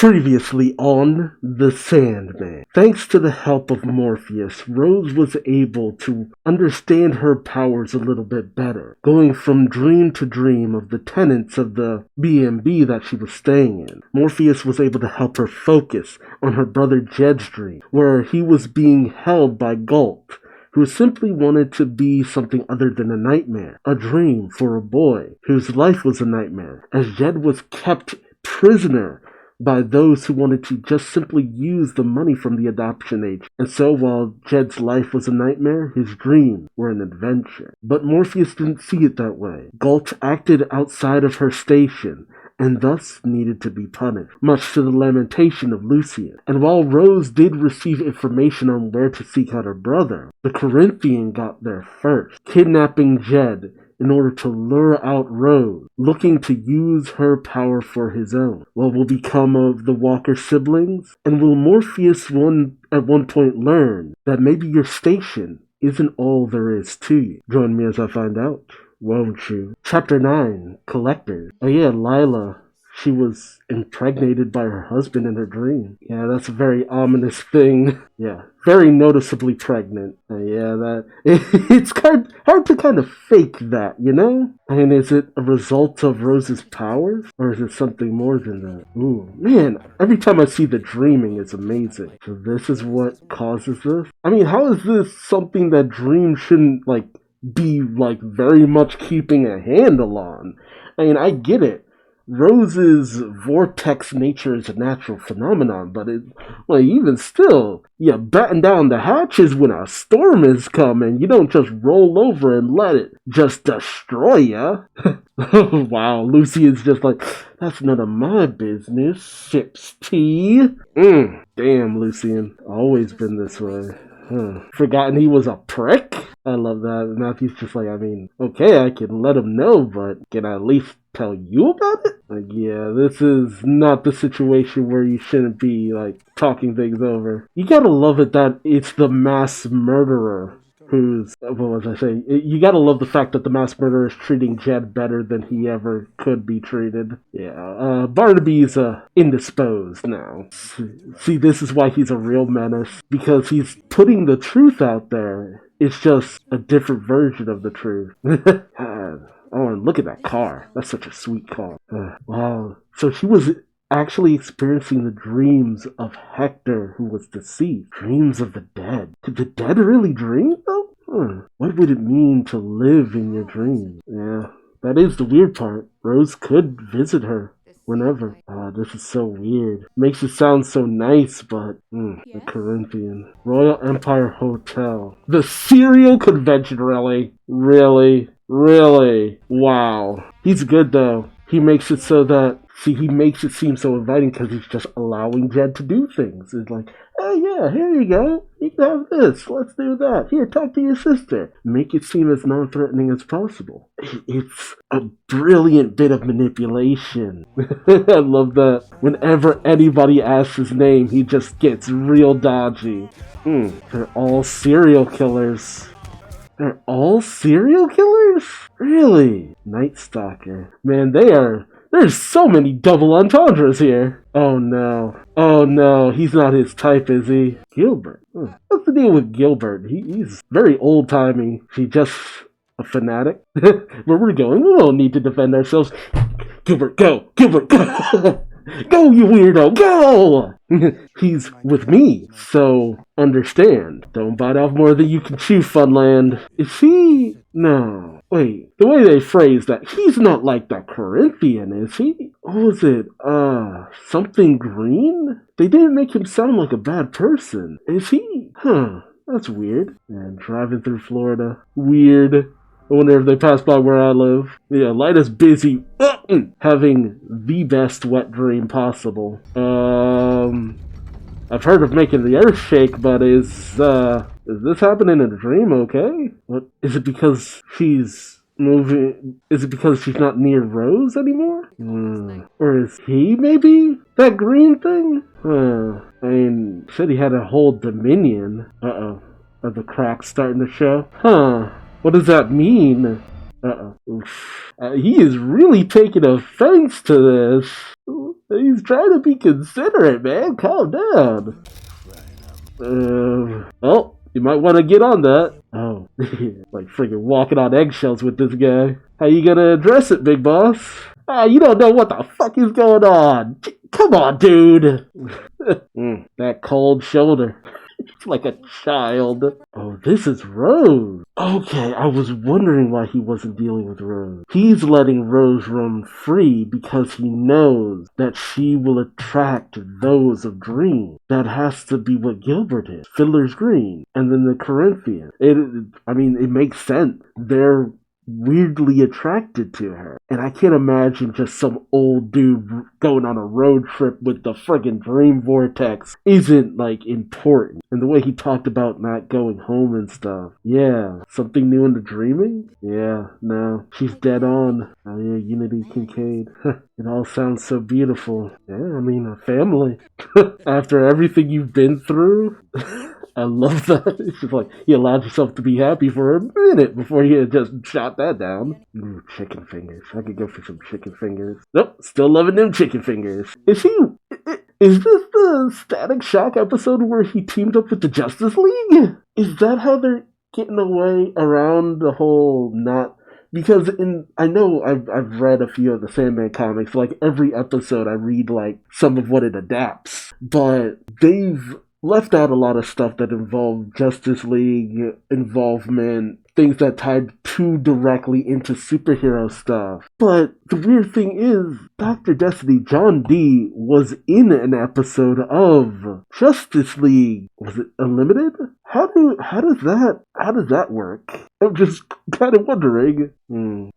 Previously on The Sandman. Thanks to the help of Morpheus, Rose was able to understand her powers a little bit better, going from dream to dream of the tenants of the B&B that she was staying in. Morpheus was able to help her focus on her brother Jed's dream, where he was being held by Galt, who simply wanted to be something other than a nightmare, a dream for a boy whose life was a nightmare, as Jed was kept prisoner by those who wanted to just simply use the money from the adoption age. And so while Jed's life was a nightmare, his dreams were an adventure. But Morpheus didn't see it that way. Galt acted outside of her station, and thus needed to be punished, much to the lamentation of Lucian. And while Rose did receive information on where to seek out her brother, the Corinthian got there first, kidnapping Jed in order to lure out Rose, looking to use her power for his own. What will become of the Walker siblings? And will Morpheus at one point learn that maybe your station isn't all there is to you? Join me as I find out, won't you? Chapter 9, Collectors. Oh yeah, Lila. She was impregnated by her husband in her dream. Yeah, that's a very ominous thing. Yeah, very noticeably pregnant. It's hard to kind of fake that, you know? I mean, is it a result of Rose's powers? Or is it something more than that? Ooh, man, every time I see the dreaming, it's amazing. So this is what causes this? I mean, how is this something that dreams shouldn't, be, very much keeping a handle on? I mean, I get it. Rose's vortex nature is a natural phenomenon, but even still, you batten down the hatches when a storm is coming. You don't just roll over and let it just destroy you. Wow, Lucy is just like, that's none of my business. Sips tea. Damn, Lucian. Always been this way. Forgotten he was a prick? I love that. Matthew's just like, okay, I can let him know, but can I at least tell you about it? Yeah, this is not the situation where you shouldn't be, talking things over. You gotta love it that it's the mass murderer who's, what was I saying? You gotta love the fact that the mass murderer is treating Jed better than he ever could be treated. Yeah, Barnaby's indisposed now. See, this is why he's a real menace, because he's putting the truth out there. It's just a different version of the truth. Oh, and look at that car. That's such a sweet car. Wow. So she was actually experiencing the dreams of Hector, who was deceased. Dreams of the dead. Did the dead really dream, though? What would it mean to live in your dreams? Yeah, that is the weird part. Rose could visit her whenever. This is so weird. Makes it sound so nice, but the Corinthian. Royal Empire Hotel. The cereal convention, really? Really? Wow. He's good, though. He makes it so that, he makes it seem so inviting because he's just allowing Jed to do things. It's like, hey, yeah, here you go. You can have this. Let's do that. Here, talk to your sister. Make it seem as non-threatening as possible. It's a brilliant bit of manipulation. I love that. Whenever anybody asks his name, he just gets real dodgy. They're all serial killers. They're all serial killers? Really? Night Stalker. Man, there's so many double entendres here. Oh no, he's not his type, is he? Gilbert. What's the deal with Gilbert? He's very old-timey. He just a fanatic? Where we're going, we don't need to defend ourselves. Gilbert, go! Gilbert, go! Go, you weirdo, go! He's with me, so understand. Don't bite off more than you can chew, Funland. Is he? No. Wait, the way they phrase that, he's not like the Corinthian, is he? What was it? Something green? They didn't make him sound like a bad person. Is he? That's weird. And driving through Florida. Weird. I wonder if they pass by where I live. Yeah, Lida's busy having the best wet dream possible. I've heard of making the earth shake, but is this happening in a dream, okay? What, is it because she's moving? Is it because she's not near Rose anymore? Or is he maybe that green thing? Said he had a whole dominion. Are the cracks starting to show? What does that mean? He is really taking offense to this. He's trying to be considerate, man. Calm down. Oh, you might want to get on that. Oh, like friggin' walking on eggshells with this guy. How you gonna address it, big boss? You don't know what the fuck is going on. Come on, dude. That cold shoulder. It's like a child. Oh, this is Rose. Okay, I was wondering why he wasn't dealing with Rose. He's letting Rose roam free because he knows that she will attract those of Dream. That has to be what Gilbert is. Fiddler's Green. And then the Corinthian. It makes sense. They're weirdly attracted to her. And I can't imagine just some old dude going on a road trip with the friggin' dream vortex isn't, like, important. And the way he talked about not going home and stuff. Yeah, something new in the dreaming? Yeah, no, she's dead on. Oh yeah, Unity Kincaid. It all sounds so beautiful. Yeah, I mean, a family. After everything you've been through... I love that. It's just like, you allowed yourself to be happy for a minute before you just shot that down. Ooh, chicken fingers. I could go for some chicken fingers. Nope, still loving them chicken fingers. Is this the Static Shock episode where he teamed up with the Justice League? Is that how they're getting away around the whole not... Because I know I've read a few of the Sandman comics. Like, every episode I read, like, some of what it adapts. But they've left out a lot of stuff that involved Justice League involvement, things that tied too directly into superhero stuff. But the weird thing is, Dr. Destiny, John D, was in an episode of Justice League. Was it Unlimited? How does that work? I'm just kind of wondering.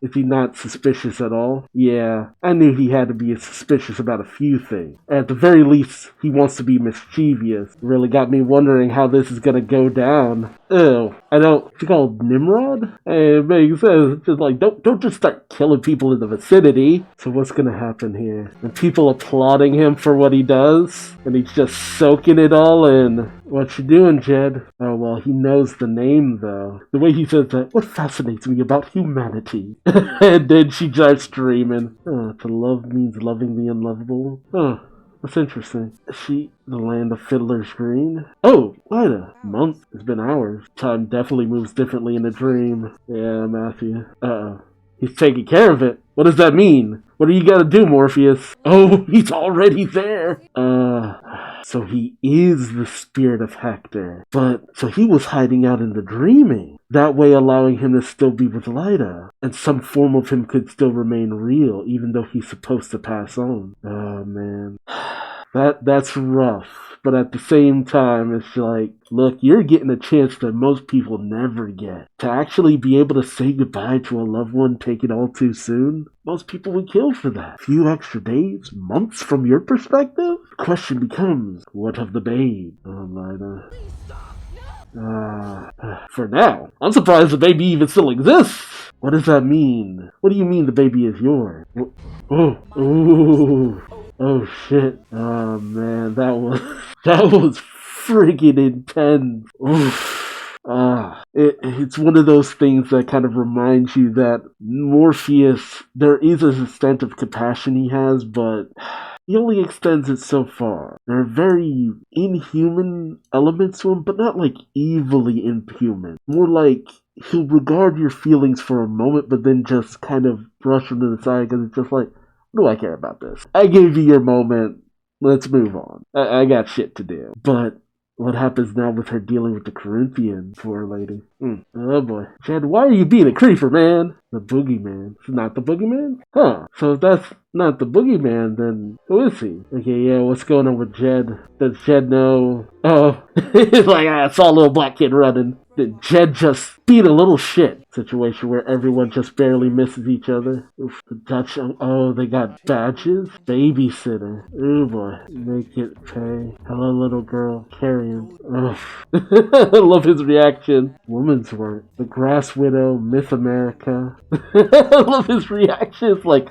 Is he not suspicious at all? Yeah, I knew he had to be suspicious about a few things. At the very least, he wants to be mischievous. Really got me wondering how this is gonna go down. Ew, it's called Nimrod? It makes sense. It's just like, don't just start killing people in the vicinity. So what's gonna happen here? And people applauding him for what he does? And he's just soaking it all in. What you doing, Jed? Oh, well, he knows the name, though. The way he says that, what fascinates me about humanity? And then she starts dreaming. To love means loving the unlovable. That's interesting. Is she the land of Fiddler's Green? Oh, wait a month. It's been hours. Time definitely moves differently in a dream. Yeah, Matthew. Uh-oh. He's taking care of it. What does that mean? What do you gotta do, Morpheus? Oh, he's already there. So he is the spirit of Hector. So he was hiding out in the dreaming. That way allowing him to still be with Lyta. And some form of him could still remain real, even though he's supposed to pass on. Oh, man. That's rough. But at the same time, it's like, look, you're getting a chance that most people never get. To actually be able to say goodbye to a loved one taken all too soon, most people would kill for that. A few extra days, months from your perspective? The question becomes, what of the babe? Oh, Lyta. For now, I'm surprised the baby even still exists. What does that mean? What do you mean the baby is yours? Oh shit. Oh man, that was freaking intense. Oof. It's one of those things that kind of reminds you that Morpheus, there is a extent of compassion he has, but he only extends it so far. There are very inhuman elements to him, but not like evilly inhuman. More like he'll regard your feelings for a moment, but then just kind of brush them to the side because it's just like, what do I care about this? I gave you your moment. Let's move on. I got shit to do. But what happens now with her dealing with the Corinthian, poor lady? Oh boy. Jed, why are you being a creeper, man? The boogeyman. It's not the boogeyman? Huh. So if that's not the boogeyman, then who is he? Okay, yeah, what's going on with Jed? Does Jed know? Oh, it's like, I saw a little black kid running. Did Jed just beat a little shit? Situation where everyone just barely misses each other. Oof, the Dutch, oh, they got badges? Babysitter. Oh boy. Make it pay. Hello, little girl. Carrying. Oh. I love his reaction. Woman's work. The Grass Widow, Myth America. I love his reaction. It's like,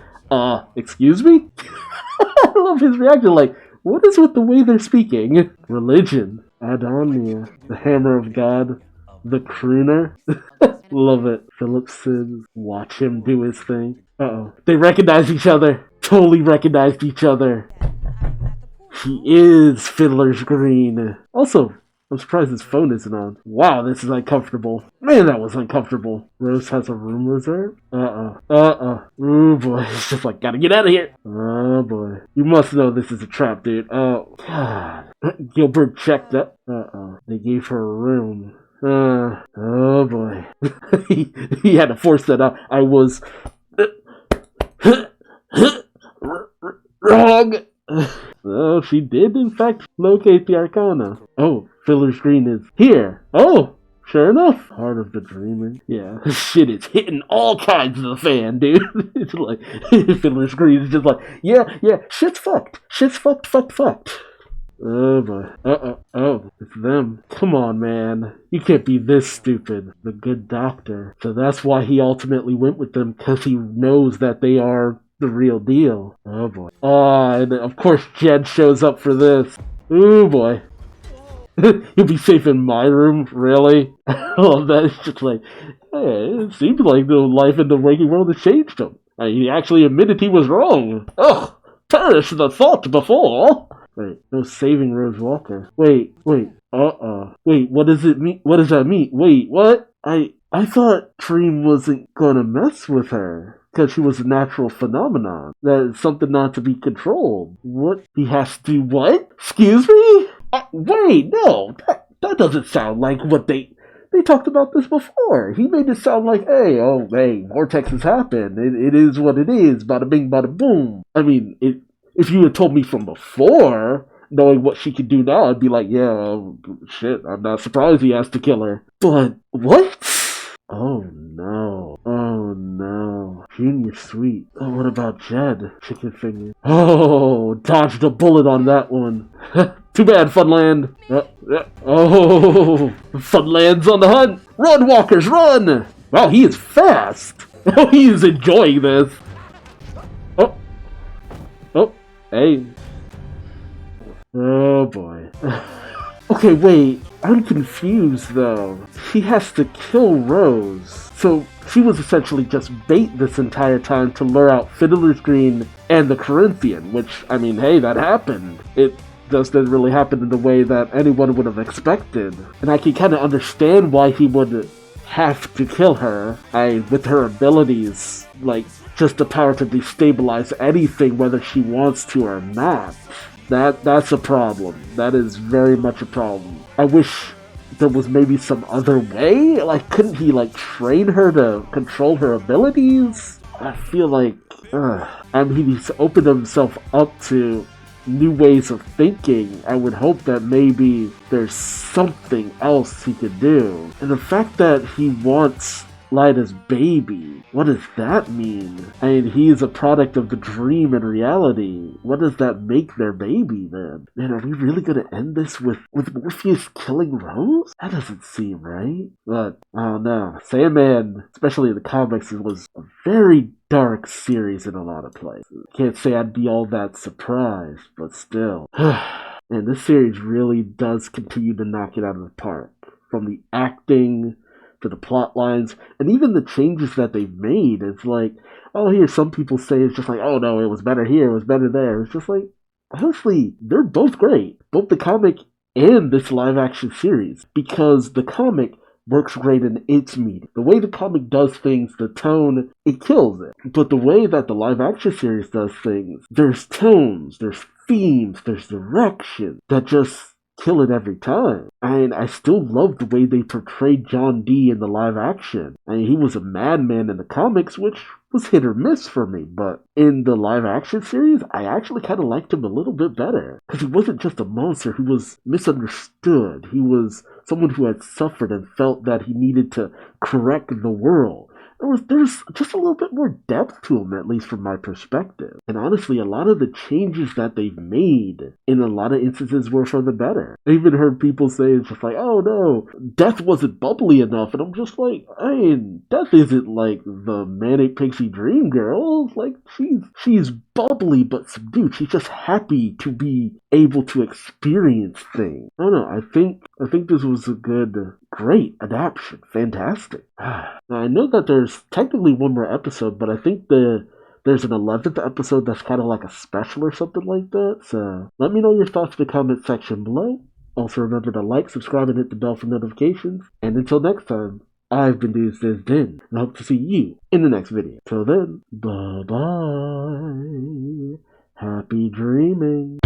excuse me? I love his reaction. Like, what is with the way they're speaking? Religion. Adonia. The Hammer of God. The Crooner. Love it. Philip Sims. Watch him do his thing. Uh-oh. They recognize each other. totally recognized each other. He is Fiddler's Green. Also, I'm surprised his phone isn't on. Wow, this is uncomfortable. Man, that was uncomfortable. Rose has a room reserved? Ooh, boy. It's just like, gotta get out of here. Oh, boy. You must know this is a trap, dude. Oh, God. Gilbert checked up. They gave her a room. Oh, boy. he had to force that out. I was... wrong! Oh, she did, in fact, locate the Arcana. Oh, Fiddler's Green is here. Oh, sure enough. Heart of the Dreamer. Yeah, shit is hitting all kinds of the fan, dude. It's like, Fiddler's Green is just like, yeah, shit's fucked. Shit's fucked. Oh, boy. Oh, it's them. Come on, man. You can't be this stupid. The good doctor. So that's why he ultimately went with them, because he knows that they are the real deal. Oh, boy. Oh, and of course Jed shows up for this. Ooh, boy. You'll be safe in my room? Really? I love that. It's just like, hey, it seems like the life in the waking world has changed him. He actually admitted he was wrong. Ugh! Perish the thought before! Wait, no saving Rose Walker. Wait. Wait, what does it mean? What does that mean? Wait, what? I thought Dream wasn't gonna mess with her, because she was a natural phenomenon. That is something not to be controlled. What? He has to what? Excuse me? Wait, no, that doesn't sound like what they talked about this before. He made it sound like, hey, vortexes happen. It is what it is. Bada bing, bada boom. I mean, if you had told me from before, knowing what she could do now, I'd be like, yeah, shit, I'm not surprised he has to kill her. But what? Oh no. Junior Sweet. Oh, what about Jed? Chicken finger. Oh, dodged a bullet on that one. Too bad, Funland. Oh, Funland's on the hunt. Run, walkers, run! Wow, he is fast. Oh, he is enjoying this. Oh, hey. Oh, boy. Okay, wait. I'm confused, though. He has to kill Rose. So she was essentially just bait this entire time to lure out Fiddler's Green and the Corinthian, which, I mean, hey, that happened. It just didn't really happen in the way that anyone would have expected. And I can kind of understand why he would have to kill her. With her abilities, like, just the power to destabilize anything, whether she wants to or not. That's a problem. That is very much a problem. I wish there was maybe some other way? Like, couldn't he, like, train her to control her abilities? I feel like, he's opened himself up to new ways of thinking. I would hope that maybe there's something else he could do. And the fact that he wants Lyda's baby, what does that mean? I mean, he is a product of the dream and reality. What does that make their baby, then? Man, are we really gonna end this with Morpheus killing Rose? That doesn't seem right. But, I don't know. Sandman, especially in the comics, it was a very dark series in a lot of places. Can't say I'd be all that surprised, but still. And this series really does continue to knock it out of the park. From the acting to the plot lines, and even the changes that they've made. It's like, I'll hear some people say it's just like, oh no, it was better here, it was better there. It's just like, honestly, they're both great. Both the comic and this live action series. Because the comic works great in its medium. The way the comic does things, the tone, it kills it. But the way that the live action series does things, there's tones, there's themes, there's direction that just kill it every time. And I still love the way they portrayed John Dee in the live action. I mean, he was a madman in the comics, which was hit or miss for me, but in the live action series, I actually kind of liked him a little bit better. Because he wasn't just a monster, he was misunderstood. He was someone who had suffered and felt that he needed to correct the world. There's just a little bit more depth to him, at least from my perspective. And honestly, a lot of the changes that they've made in a lot of instances were for the better. I even heard people say it's just like, oh no, Death wasn't bubbly enough. And I'm just like, I mean, Death isn't like the manic pixie dream girl. Like, she's bubbly but subdued. She's just happy to be able to experience things. I don't know, I think this was a great adaptation. Fantastic. Now, I know that there's technically one more episode, but I think the There's an 11th episode that's kind of like a special or something like that, so let me know your thoughts in the comment section below. Also remember to like, subscribe, and hit the bell for notifications. And until next time, I've been Duuz-Diz-Din, and I hope to see you in the next video. Till then, bye-bye. Happy dreaming.